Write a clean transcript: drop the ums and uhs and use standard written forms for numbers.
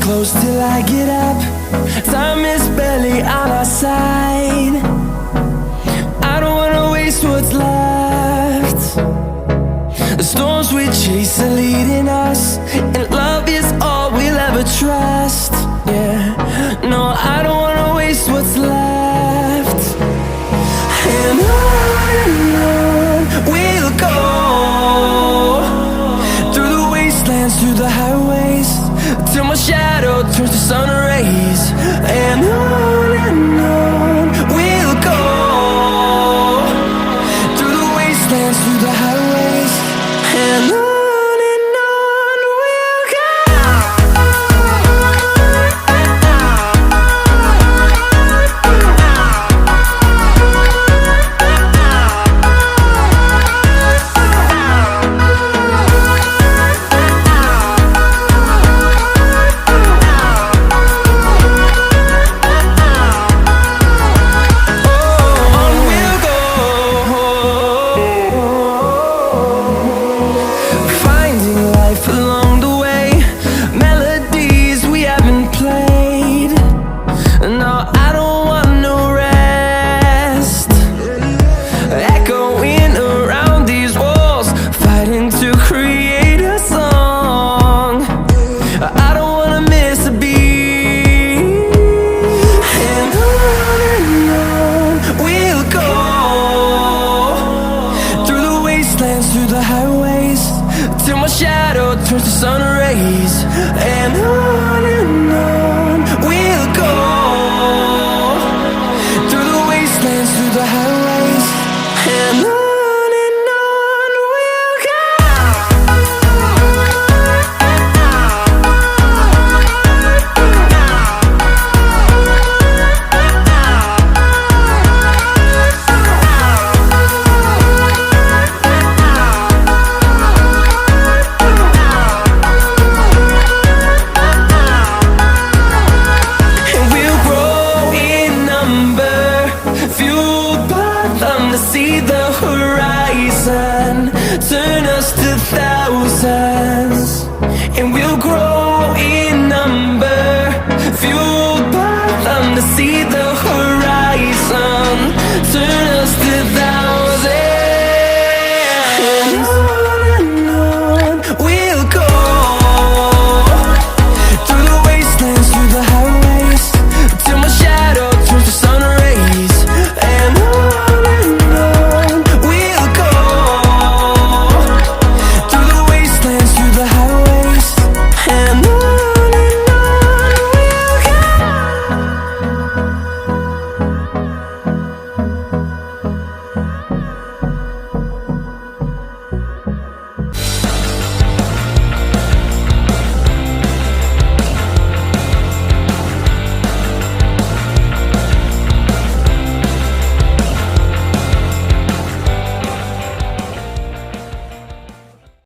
close till I get up. Time is barely on our side. I don't wanna waste what's left. The storms we chase are leading us, and love is all we'll ever trust. Yeah, no, I don't wanna waste what's left. And on we'll go, through the wastelands, through the highways, till my shadow turns to sun rays. And on we'll go, through the wastelands, through the highways, and on we'll go. Through the highways, till my shadow turns to sun rays. And on we'll go, through the wastelands, through the highways, and on we'll go. To see the horizon, turn us to